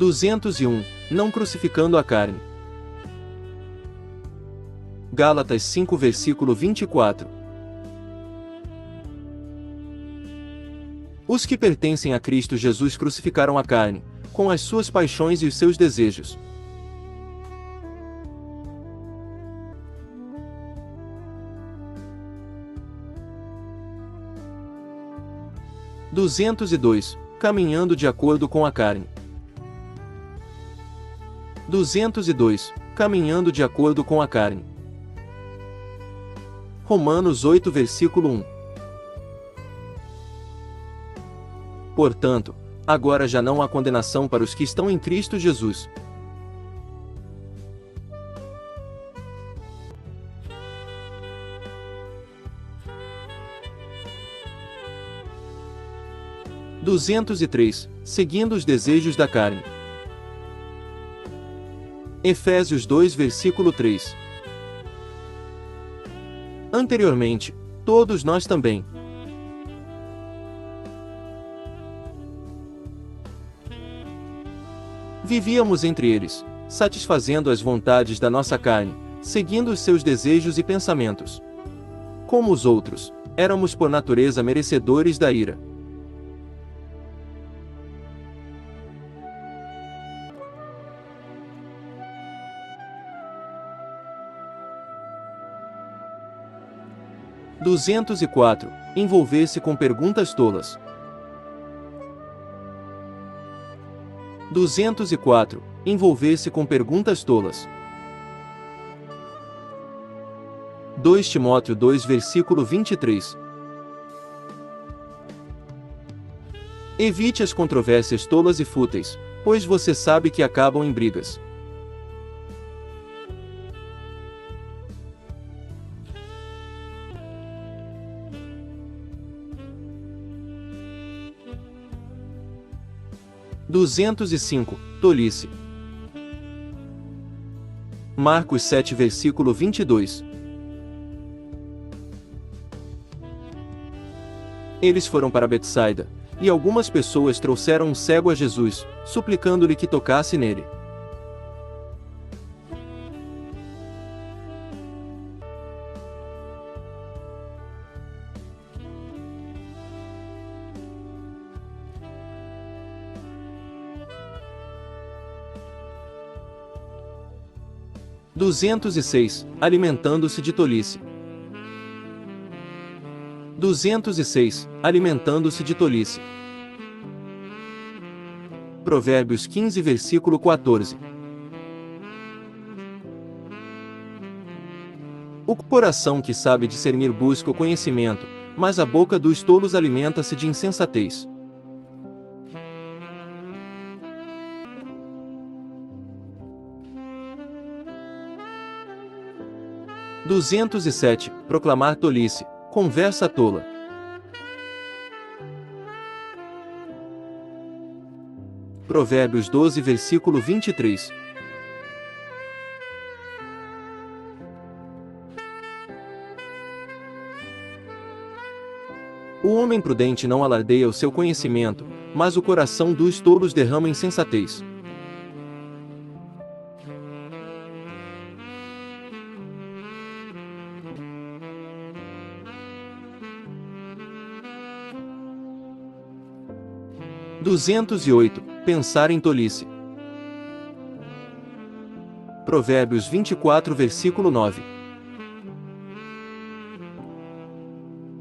201. Não crucificando a carne. Gálatas 5 versículo 24. Os que pertencem a Cristo Jesus crucificaram a carne, com as suas paixões e os seus desejos. Caminhando de acordo com a carne. 202. Caminhando de acordo com a carne. Romanos 8 versículo 1. Portanto, agora já não há condenação para os que estão em Cristo Jesus. Seguindo os desejos da carne. Efésios 2 versículo 3. Anteriormente, todos nós também vivíamos entre eles, satisfazendo as vontades da nossa carne, seguindo os seus desejos e pensamentos. Como os outros, éramos por natureza merecedores da ira. Envolver-se com perguntas tolas. 204. Envolver-se com perguntas tolas. 2 Timóteo 2 versículo 23. Evite as controvérsias tolas e fúteis, pois você sabe que acabam em brigas. 205. Tolice. Marcos 7 versículo 22. Eles foram para Betsaida, e algumas pessoas trouxeram um cego a Jesus, suplicando-lhe que tocasse nele. Alimentando-se de tolice. 206. Alimentando-se de tolice. Provérbios 15 versículo 14. O coração que sabe discernir busca o conhecimento, mas a boca dos tolos alimenta-se de insensatez. 207. Proclamar tolice, conversa tola. Provérbios 12 versículo 23. O homem prudente não alardeia o seu conhecimento, mas o coração dos tolos derrama insensatez. 208. Pensar em tolice. Provérbios 24 versículo 9.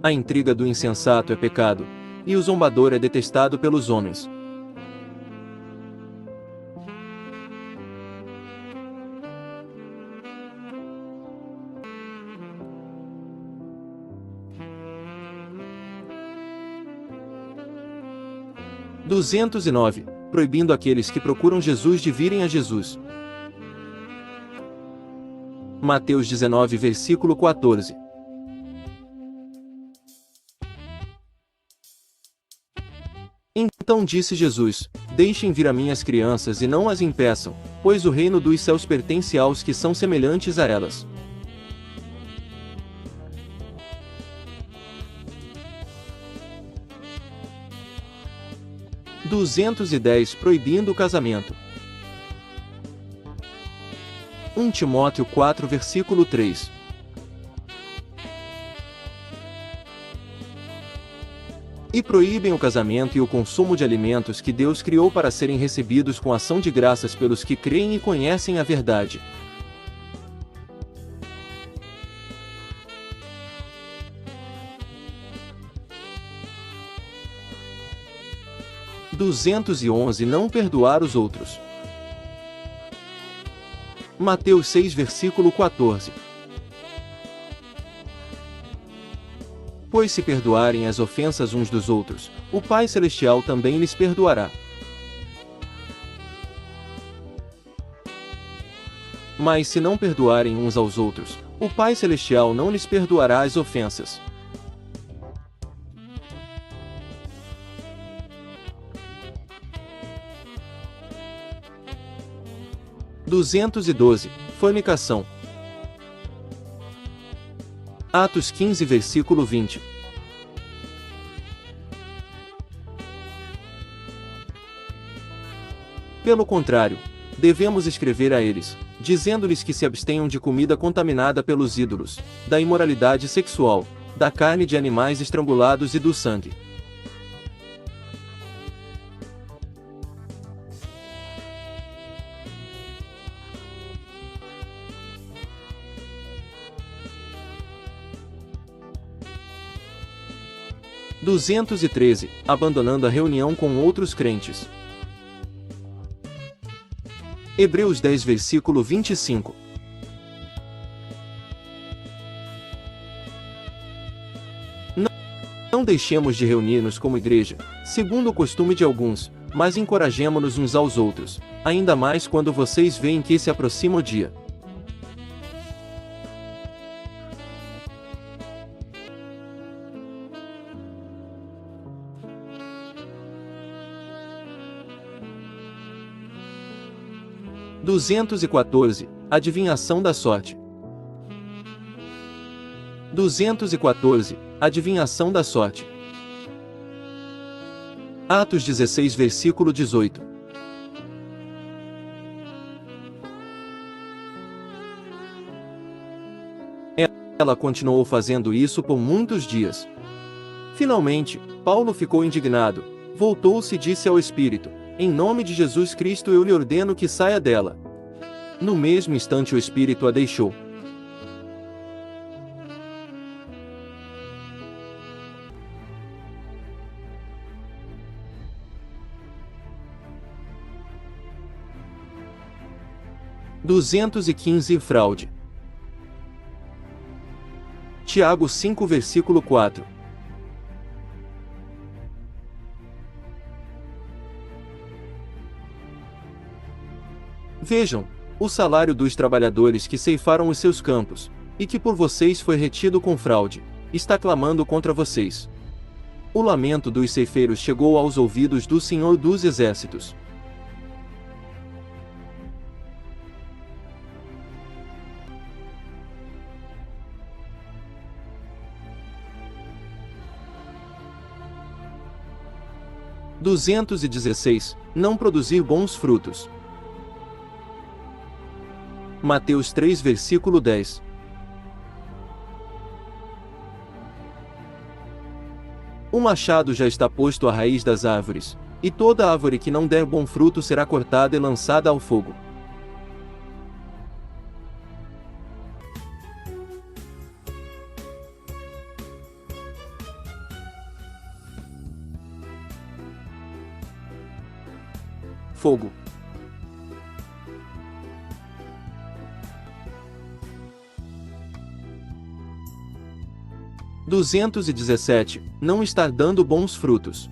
A intriga do insensato é pecado, e o zombador é detestado pelos homens. 209. Proibindo aqueles que procuram Jesus de virem a Jesus. Mateus 19 versículo 14. Então disse Jesus: Deixem vir a mim as crianças e não as impeçam, pois o reino dos céus pertence aos que são semelhantes a elas. 210. Proibindo o casamento. 1 Timóteo 4 versículo 3. E proíbem o casamento e o consumo de alimentos que Deus criou para serem recebidos com ação de graças pelos que creem e conhecem a verdade. Não perdoar os outros. Mateus 6 versículo 14. Pois se perdoarem as ofensas uns dos outros, o Pai Celestial também lhes perdoará. Mas se não perdoarem uns aos outros, o Pai Celestial não lhes perdoará as ofensas. Fornicação. Atos 15 versículo 20. Pelo contrário, devemos escrever a eles, dizendo-lhes que se abstenham de comida contaminada pelos ídolos, da imoralidade sexual, da carne de animais estrangulados e do sangue. Abandonando a reunião com outros crentes. Hebreus 10 versículo 25. Não deixemos de reunir-nos como igreja, segundo o costume de alguns, mas encorajemo-nos uns aos outros, ainda mais quando vocês veem que se aproxima o dia. Adivinhação da sorte. Adivinhação da sorte. Atos 16 versículo 18. Ela continuou fazendo isso por muitos dias. Finalmente, Paulo ficou indignado, voltou-se e disse ao Espírito: em nome de Jesus Cristo eu lhe ordeno que saia dela. No mesmo instante o Espírito a deixou. Fraude. Tiago 5 versículo 4. Vejam, o salário dos trabalhadores que ceifaram os seus campos, e que por vocês foi retido com fraude, está clamando contra vocês. O lamento dos ceifeiros chegou aos ouvidos do Senhor dos Exércitos. Não produzir bons frutos. Mateus 3 versículo 10. O machado já está posto à raiz das árvores, e toda árvore que não der bom fruto será cortada e lançada ao fogo. Fogo. Não estar dando bons frutos.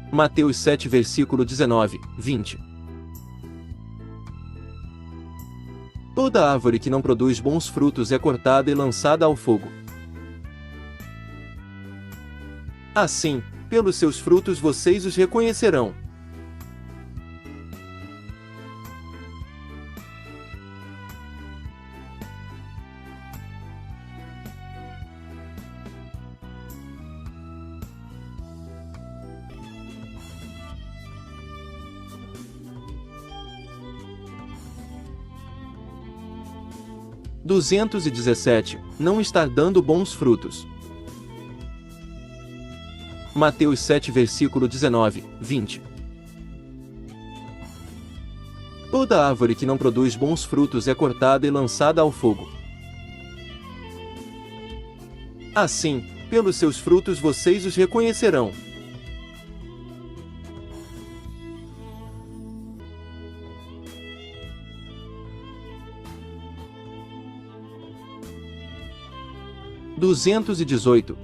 Mateus 7 versículo 19, 20. Toda árvore que não produz bons frutos é cortada e lançada ao fogo. Assim, pelos seus frutos vocês os reconhecerão. 217. Não estar dando bons frutos. Mateus 7 versículo 19, 20. Toda árvore que não produz bons frutos é cortada e lançada ao fogo. Assim, pelos seus frutos vocês os reconhecerão.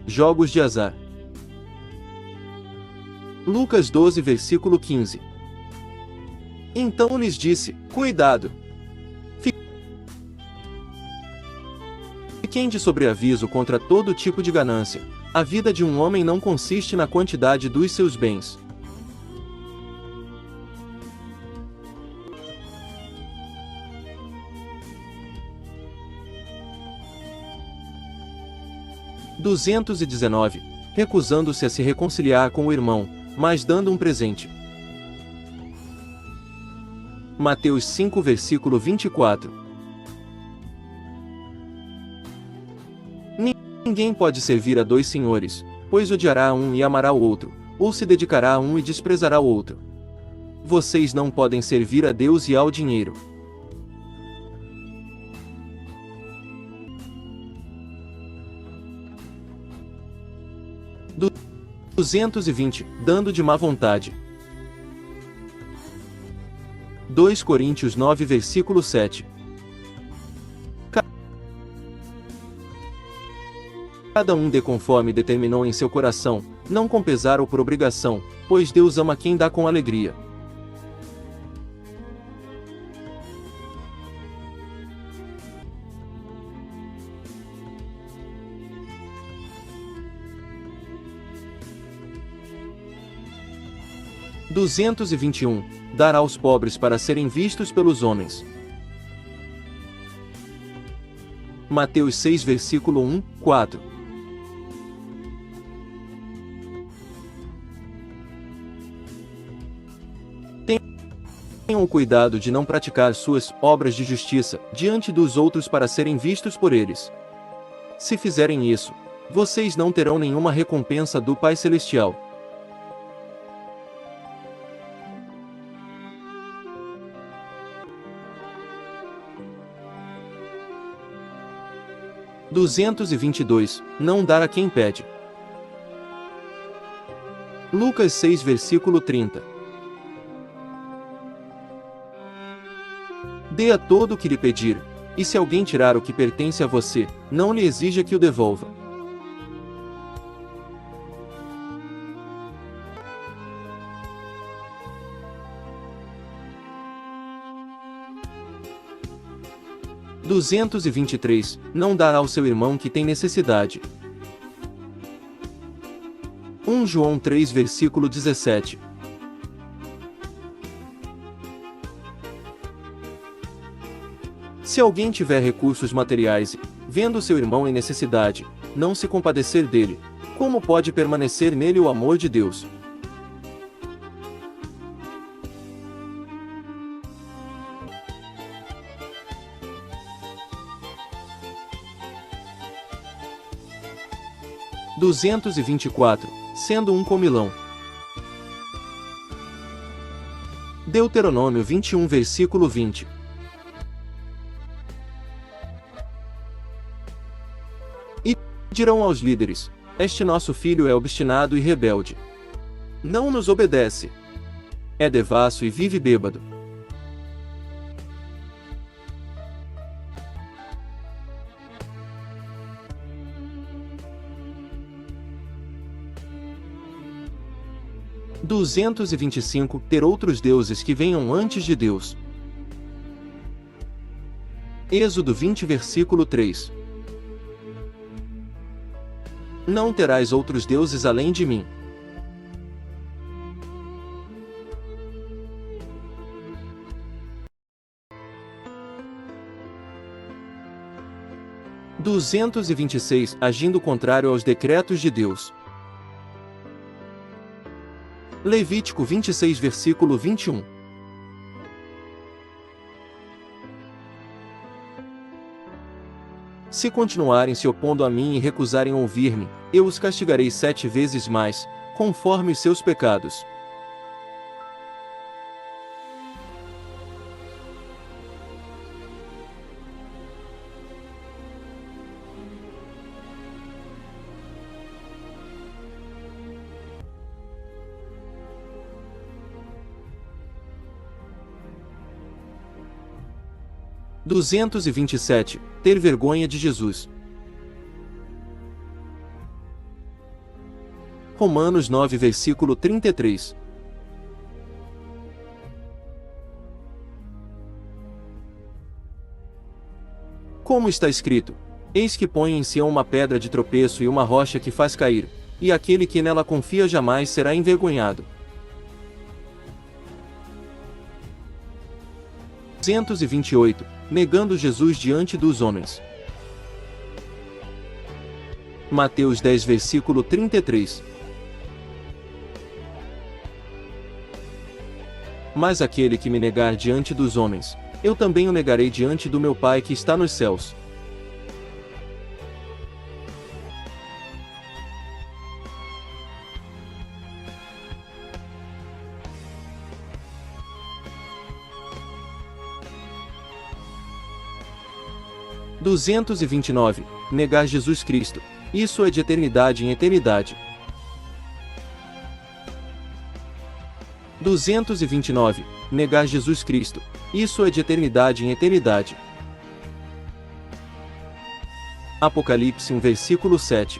Jogos de azar. Lucas 12 versículo 15. Então lhes disse: Cuidado! Fiquem de sobreaviso contra todo tipo de ganância. A vida de um homem não consiste na quantidade dos seus bens. Recusando-se a se reconciliar com o irmão, mas dando um presente. Mateus 5 versículo 24. Ninguém pode servir a dois senhores, pois odiará a um e amará o outro, ou se dedicará a um e desprezará o outro. Vocês não podem servir a Deus e ao dinheiro. Dando de má vontade. 2 Coríntios 9 versículo 7. Cada um dê conforme determinou em seu coração, não com pesar ou por obrigação, pois Deus ama quem dá com alegria. Dar aos pobres para serem vistos pelos homens. Mateus 6 versículo 1, 4. Tenham o cuidado de não praticar suas obras de justiça diante dos outros para serem vistos por eles. Se fizerem isso, vocês não terão nenhuma recompensa do Pai Celestial. Não dar a quem pede. Lucas 6 versículo 30. Dê a todo o que lhe pedir, e se alguém tirar o que pertence a você, não lhe exija que o devolva. Não dar ao seu irmão que tem necessidade. 1 João 3 versículo 17. Se alguém tiver recursos materiais e, vendo seu irmão em necessidade, não se compadecer dele, como pode permanecer nele o amor de Deus? Sendo um comilão. Deuteronômio 21 versículo 20. E dirão aos líderes: este nosso filho é obstinado e rebelde. Não nos obedece. É devasso e vive bêbado. Ter outros deuses que venham antes de Deus. Êxodo 20 versículo 3. Não terás outros deuses além de mim. Agindo contrário aos decretos de Deus. Levítico 26 versículo 21. Se continuarem se opondo a mim e recusarem ouvir-me, eu os castigarei 7 vezes mais, conforme os seus pecados. (227) Ter vergonha de Jesus. Romanos 9 versículo 33. Como está escrito: Eis que põe em Sião uma pedra de tropeço e uma rocha que faz cair, e aquele que nela confia jamais será envergonhado. 228. Negando Jesus diante dos homens. Mateus 10 versículo 33. Mas aquele que me negar diante dos homens, eu também o negarei diante do meu Pai que está nos céus. (229) 229. Negar Jesus Cristo. Isso é de eternidade em eternidade. 229. Negar Jesus Cristo. Isso é de eternidade em eternidade. Apocalipse 1 versículo 7.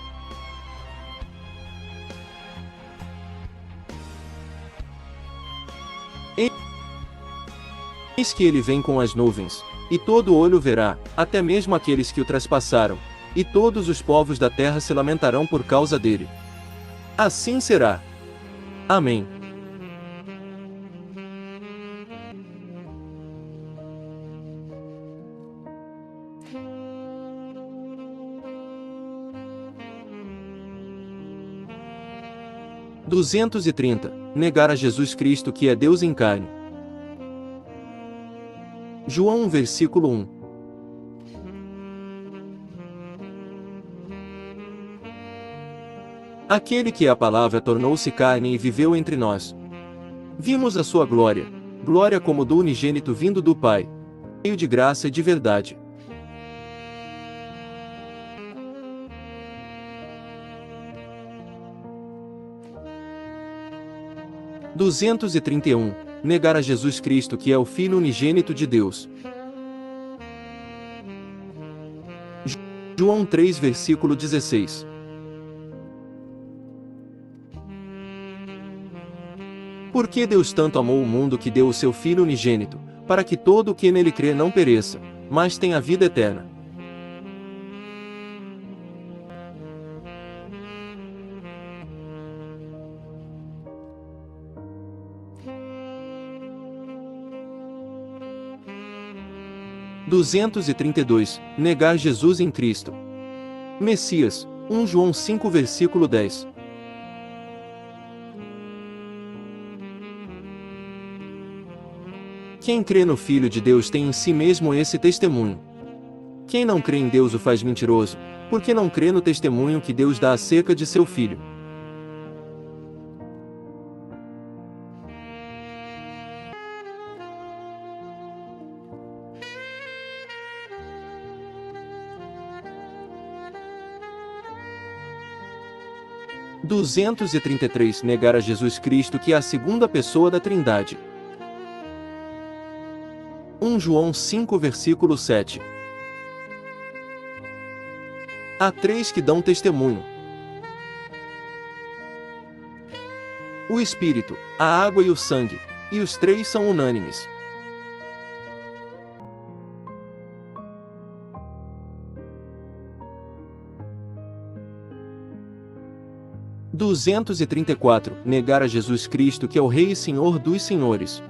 Eis que ele vem com as nuvens, e todo olho verá, até mesmo aqueles que o traspassaram, e todos os povos da terra se lamentarão por causa dele. Assim será. Amém. (230) Negar a Jesus Cristo que é Deus em carne. João 1 versículo 1. Aquele que é a palavra tornou-se carne e viveu entre nós. Vimos a sua glória, glória como do unigênito vindo do Pai, cheio de graça e de verdade. (231) Negar a Jesus Cristo que é o Filho unigênito de Deus. João 3 versículo 16. Porque Deus tanto amou o mundo que deu o seu Filho unigênito, para que todo o que nele crê não pereça, mas tenha a vida eterna. (232) Negar Jesus em Cristo. Messias. 1 João 5 versículo 10. Quem crê no Filho de Deus tem em si mesmo esse testemunho. Quem não crê em Deus o faz mentiroso, porque não crê no testemunho que Deus dá acerca de seu Filho. (233) Negar a Jesus Cristo que é a segunda pessoa da Trindade. 1 João 5 versículo 7. Há 3 que dão testemunho: o Espírito, a água e o sangue, e os 3 são unânimes. (234) Negar a Jesus Cristo que é o Rei e Senhor dos Senhores.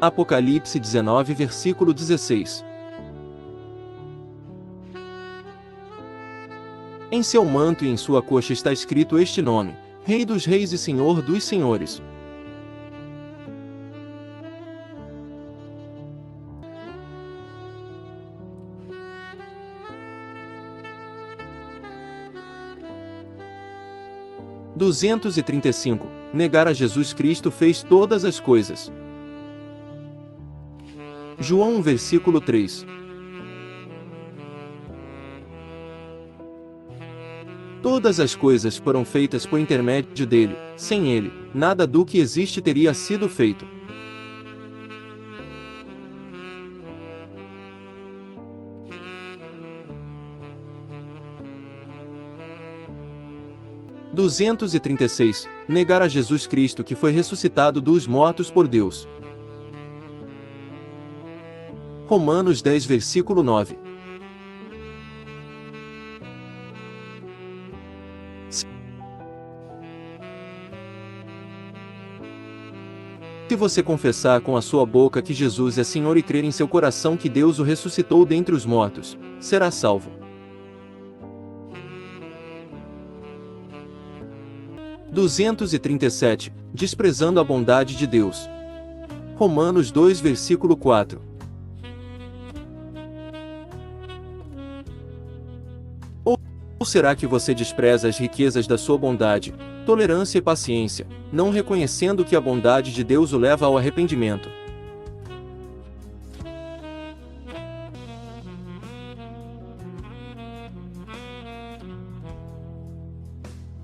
Apocalipse 19 versículo 16. Em seu manto e em sua coxa está escrito este nome: Rei dos Reis e Senhor dos Senhores. 235. Negar a Jesus Cristo fez todas as coisas. João 1, versículo 3. Todas as coisas foram feitas por intermédio dele, sem ele, nada do que existe teria sido feito. (236) Negar a Jesus Cristo que foi ressuscitado dos mortos por Deus. Romanos 10, versículo 9. Se você confessar com a sua boca que Jesus é Senhor e crer em seu coração que Deus o ressuscitou dentre os mortos, será salvo. 237. Desprezando a bondade de Deus. Romanos 2, versículo 4. Ou será que você despreza as riquezas da sua bondade, tolerância e paciência, não reconhecendo que a bondade de Deus o leva ao arrependimento? (...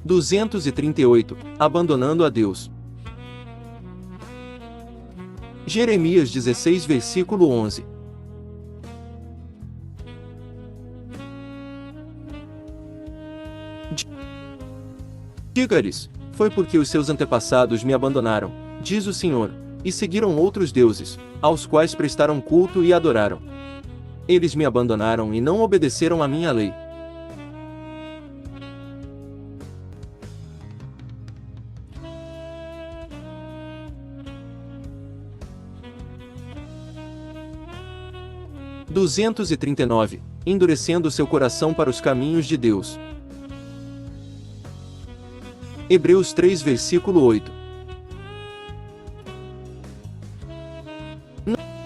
238) Abandonando a Deus. Jeremias 16, versículo 11. Diga-lhes: foi porque os seus antepassados me abandonaram, diz o Senhor, e seguiram outros deuses, aos quais prestaram culto e adoraram. Eles me abandonaram e não obedeceram à minha lei. (... 239) Endurecendo seu coração para os caminhos de Deus. Hebreus 3, versículo 8.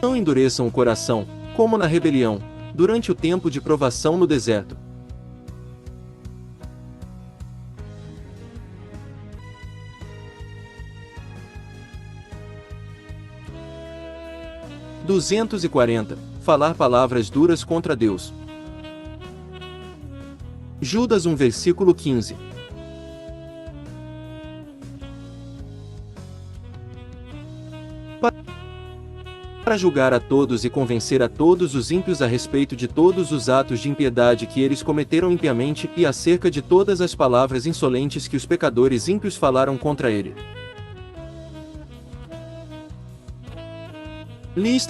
Não endureçam o coração, como na rebelião, durante o tempo de provação no deserto. (... 240) Falar palavras duras contra Deus. Judas 1, versículo 15. Para julgar a todos e convencer a todos os ímpios a respeito de todos os atos de impiedade que eles cometeram impiamente e acerca de todas as palavras insolentes que os pecadores ímpios falaram contra ele. Lista